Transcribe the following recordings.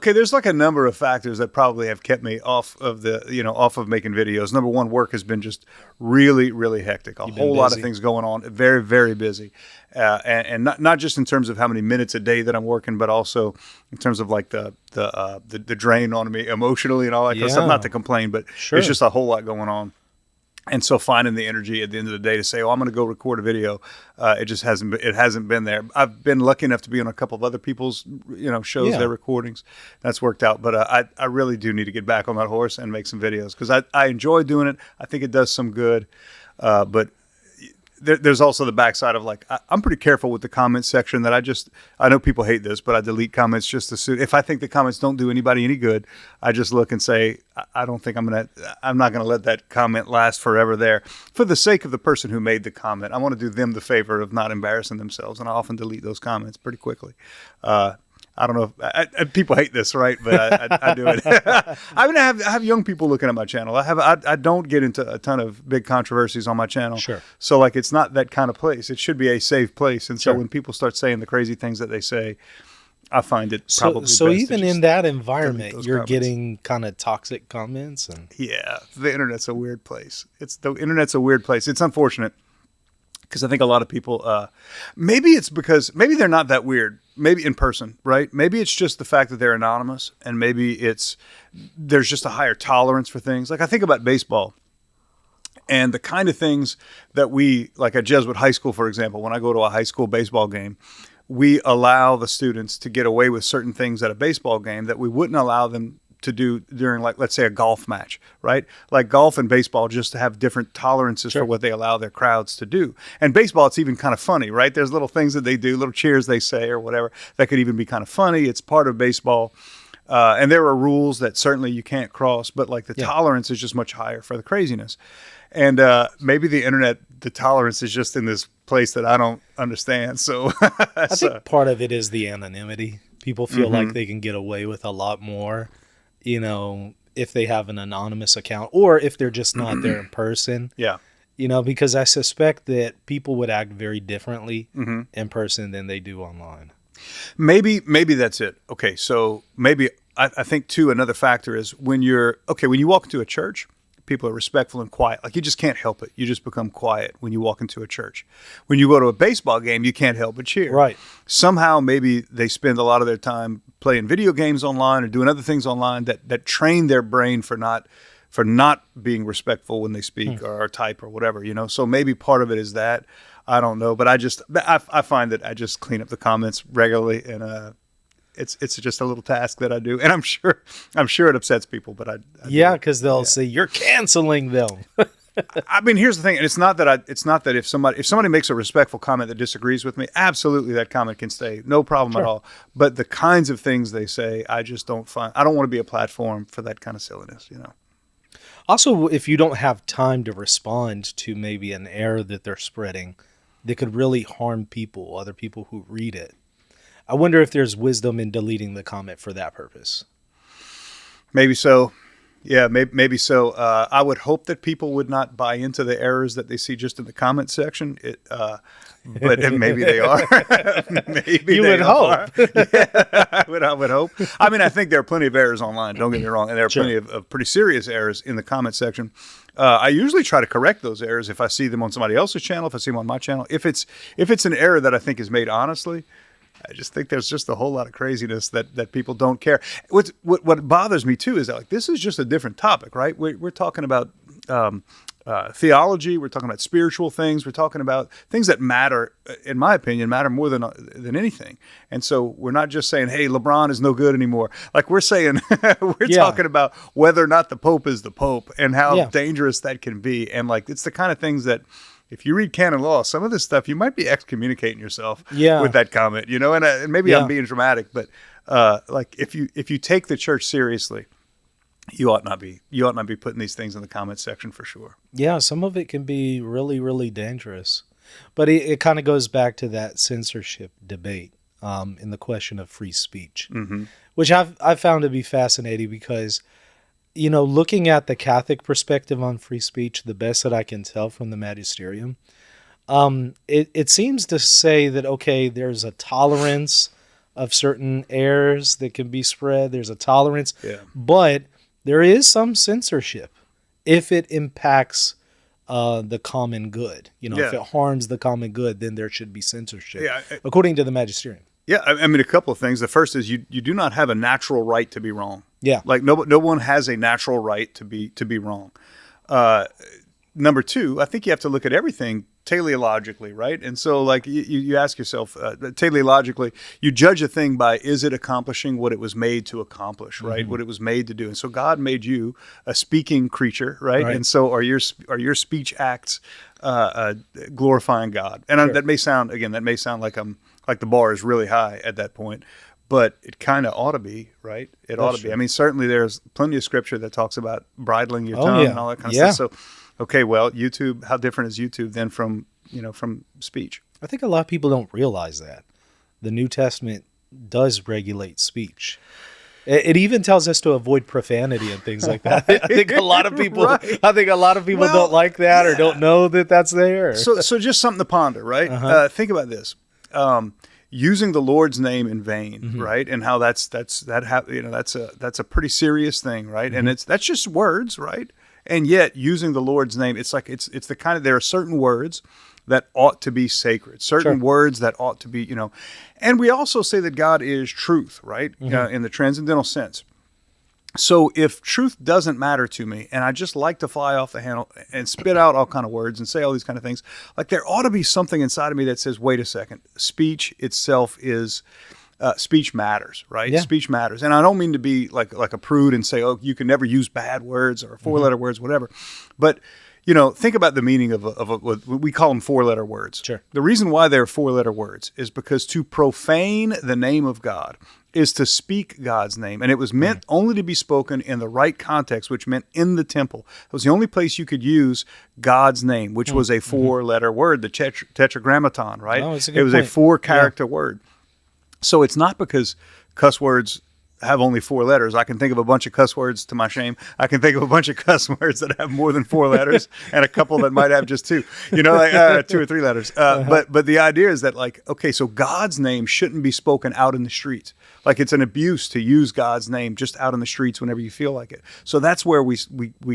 Okay, there's like a number of factors that probably have kept me off of making videos. Number one, work has been just really, really hectic. A You've been whole lot of busy. things going on. Very, very busy, and not just in terms of how many minutes a day that I'm working, but also in terms of like the drain on me emotionally and all that kind of stuff. Not Yeah, to complain, but it's sure. just a whole lot going on. And so finding the energy at the end of the day to say, "Oh, I'm going to go record a video," it hasn't been there. I've been lucky enough to be on a couple of other people's shows, Yeah. their recordings. That's worked out. But I really do need to get back on that horse and make some videos because I enjoy doing it. I think it does some good. But there's also the backside of like I'm pretty careful with the comment section that I know people hate this, but I delete comments just to suit. If I think the comments don't do anybody any good, I just look and say I don't think I'm not gonna let that comment last forever there for the sake of the person who made the comment. I want to do them the favor of not embarrassing themselves, and I often delete those comments pretty quickly. I don't know if people hate this, right? But I do it. I mean, I have young people looking at my channel. I don't get into a ton of big controversies on my channel. Sure. So like, it's not that kind of place. It should be a safe place. And so Sure. when people start saying the crazy things that they say, I find it So, probably so best to even just in that delete environment, those you're comments. getting kind of toxic comments, and Yeah, the internet's a weird place. The internet's a weird place. It's unfortunate because I think a lot of people, maybe it's because maybe they're not that weird. Maybe in person, right? Maybe it's just the fact that they're anonymous, and maybe there's just a higher tolerance for things. Like I think about baseball and the kind of things that we, like at Jesuit High School, for example, when I go to a high school baseball game, we allow the students to get away with certain things at a baseball game that we wouldn't allow them to do during, like, let's say a golf match, right? Like golf and baseball just have different tolerances Sure. for what they allow their crowds to do. And baseball, it's even kind of funny, right? There's little things that they do, little cheers they say or whatever that could even be kind of funny. It's part of baseball. And there are rules that certainly you can't cross, but like the Yeah. tolerance is just much higher for the craziness. And maybe the internet, the tolerance is just in this place that I don't understand. So, I think part of it is the anonymity. People feel like they can get away with a lot more, if they have an anonymous account or if they're just not there in person, yeah. because I suspect that people would act very differently in person than they do online. Maybe that's it. Okay, so maybe I think too another factor is when you walk into a church, people are respectful and quiet. Like you just can't help it. You just become quiet when you walk into a church. When you go to a baseball game, you can't help but cheer. Right. Somehow maybe they spend a lot of their time playing video games online or doing other things online that train their brain for not being respectful when they speak or type or whatever, So maybe part of it is that. I don't know, but I find that I just clean up the comments regularly, and it's just a little task that I do, and I'm sure it upsets people, but I do it. Because they'll say you're canceling them. I mean, here's the thing, and it's not that if somebody makes a respectful comment that disagrees with me, absolutely that comment can stay, no problem at all. But the kinds of things they say, I just don't find. I don't want to be a platform for that kind of silliness, Also, if you don't have time to respond to maybe an error that they're spreading that could really harm people, other people who read it, I wonder if there's wisdom in deleting the comment for that purpose. Maybe so. Yeah, maybe so. I would hope that people would not buy into the errors that they see just in the comment section. But maybe they are. Maybe You they would are. hope. Yeah, I would hope. I mean, I think there are plenty of errors online. Don't get me wrong, and there are Sure. plenty of pretty serious errors in the comment section. I usually try to correct those errors if I see them on somebody else's channel, if I see them on my channel. If it's an error that I think is made honestly, I just think there's just a whole lot of craziness that people don't care. What bothers me too is that, like, this is just a different topic, right? We're talking about theology. We're talking about spiritual things. We're talking about things that matter, in my opinion, matter more than anything. And so we're not just saying, "Hey, LeBron is no good anymore." Like we're saying, we're talking about whether or not the Pope is the Pope and how dangerous that can be. And like, it's the kind of things that, if you read canon law, some of this stuff, you might be excommunicating yourself with that comment, and maybe I'm being dramatic, but like if you take the church seriously, you ought not be putting these things in the comment section for sure. Yeah, some of it can be really, really dangerous. But it kind of goes back to that censorship debate in the question of free speech, which I've found to be fascinating because, looking at the Catholic perspective on free speech, the best that I can tell from the magisterium, it seems to say that, okay, there's a tolerance of certain errors that can be spread. There's a tolerance, Yeah. but there is some censorship if it impacts the common good. If Yeah. it harms the common good, then there should be censorship, Yeah, according to the magisterium. Yeah, I mean, a couple of things. The first is you do not have a natural right to be wrong. Yeah. Like no one has a natural right to be wrong. Number two, I think you have to look at everything teleologically, right? And so, like you ask yourself, teleologically, you judge a thing by is it accomplishing what it was made to accomplish, right? What it was made to do. And so, God made you a speaking creature, right? Right. And so, are your speech acts glorifying God? And Sure. that may sound like the bar is really high at that point. But it kind of ought to be, right? It ought to be. true. I mean, certainly there's plenty of scripture that talks about bridling your Oh, tongue yeah. and all that kind of Yeah. stuff. So, okay, well, YouTube, how different is YouTube then from speech? I think a lot of people don't realize that the New Testament does regulate speech. It even tells us to avoid profanity and things like that. I think a lot of people, Right. Well, don't like that or don't know that that's there. So just something to ponder, right? Uh-huh. Think about this. Using the Lord's name in vain, Mm-hmm. right? And how that's a pretty serious thing, right? Mm-hmm. And that's just words, right? And yet using the Lord's name, it's like it's the kind of, there are certain words that ought to be sacred, certain Sure. words that ought to be, and we also say that God is truth, right? Mm-hmm. In the transcendental sense. So if truth doesn't matter to me, and I just like to fly off the handle and spit out all kind of words and say all these kind of things, like there ought to be something inside of me that says, wait a second, speech itself is, speech matters, right? Yeah. Speech matters. And I don't mean to be like a prude and say, oh, you can never use bad words or four-letter words, whatever. But, think about the meaning of what we call them four-letter words. Sure. The reason why they're four-letter words is because to profane the name of God is to speak God's name. And it was meant only to be spoken in the right context, which meant in the temple. It was the only place you could use God's name, which was a four-letter word, the tetragrammaton, right? Oh, that's a good It was a point. four-character word. So it's not because cuss words have only four letters. I can think of a bunch of cuss words to my shame. I can think of a bunch of cuss words that have more than four letters and a couple that might have just two, like 2 or 3 letters. But the idea is that okay, so God's name shouldn't be spoken out in the streets. Like it's an abuse to use God's name just out in the streets whenever you feel like it. So that's where we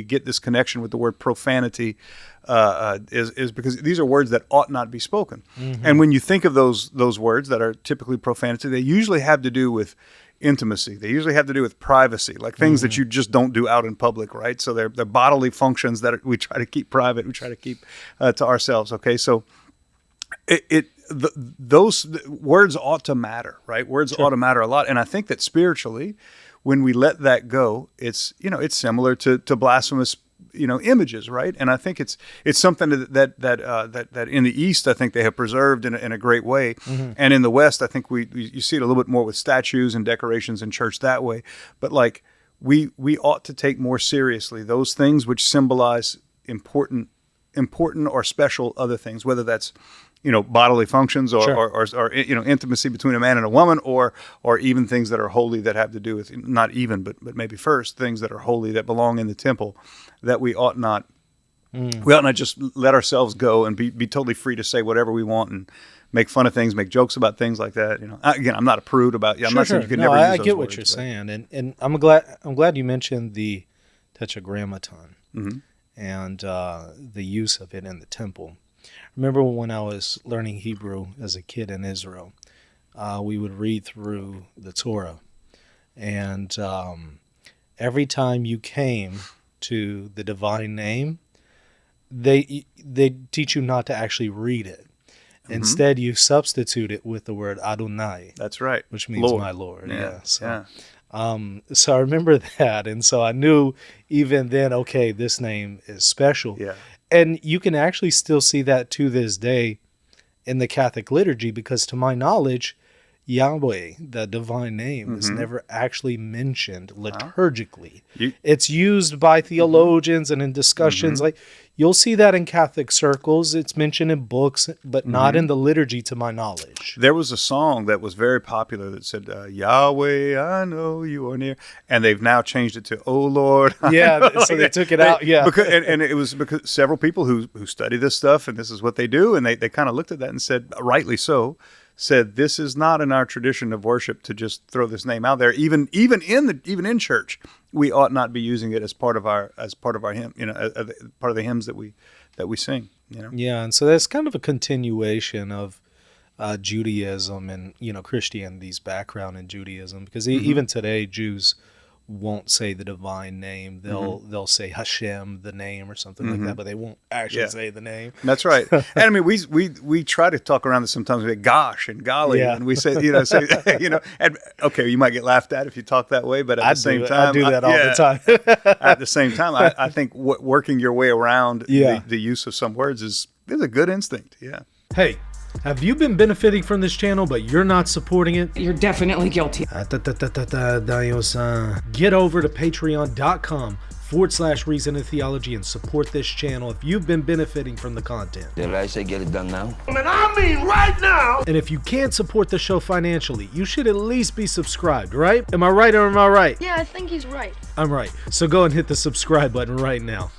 get this connection with the word profanity, is because these are words that ought not be spoken. Mm-hmm. And when you think of those words that are typically profanity, they usually have to do with intimacy. They usually have to do with privacy, like things that you just don't do out in public, right? So they're bodily functions that we try to keep private. We try to keep to ourselves. Okay, so those words ought to matter, right? Words ought to matter a lot, and I think that spiritually, when we let that go, it's similar to blasphemous images, right? And I think it's something that in the East I think they have preserved in a great way, and in the West I think you see it a little bit more with statues and decorations in church that way. But like we ought to take more seriously those things which symbolize important or special other things, whether that's bodily functions or, Sure. or intimacy between a man and a woman, or even things that are holy that have to do with, not even, but maybe first, things that are holy that belong in the temple, that we ought not just let ourselves go and be totally free to say whatever we want and make fun of things, make jokes about things like that. Again, I'm not a prude about. I'm not saying you can never use I those get words, what you're but- saying, and I'm glad you mentioned the tetragrammaton and the use of it in the temple. Remember when I was learning Hebrew as a kid in Israel, we would read through the Torah, and every time you came to the divine name, they teach you not to actually read it. Instead, you substitute it with the word Adonai. That's right. Which means Lord. my Lord. Yeah. So, yeah. So I remember that, and so I knew even then, okay, this name is special. Yeah. And you can actually still see that to this day in the Catholic liturgy, because to my knowledge, Yahweh, the divine name, is never actually mentioned liturgically. It's used by theologians and in discussions. Like you'll see that in Catholic circles. It's mentioned in books, but not in the liturgy to my knowledge. There was a song that was very popular that said, Yahweh, I know you are near. And they've now changed it to, Oh Lord. Yeah, so they took it out. Yeah. And it was because several people who study this stuff, and this is what they do, and they kind of looked at that and said, rightly so, said this is not in our tradition of worship to just throw this name out there. Even in church, we ought not be using it as part of our hymn, part of the hymns that we sing. Yeah, and so that's kind of a continuation of Judaism and Christianity's background in Judaism, because even today Jews won't say the divine name. They'll say Hashem, the name, or something like that, but they won't actually say the name. That's right. And I mean, we try to talk around this sometimes. We say gosh and golly, and we say and okay, you might get laughed at if you talk that way, but at the same time, I do that all the time. At the same time, I think working your way around the use of some words is a good instinct. Yeah. Hey, have you been benefiting from this channel, but you're not supporting it? You're definitely guilty. Get over to patreon.com/Reason and Theology and support this channel if you've been benefiting from the content. Did I say get it done now? I mean right now. And if you can't support the show financially, you should at least be subscribed, right? Am I right or am I right? Yeah, I think he's right. I'm right. So go and hit the subscribe button right now.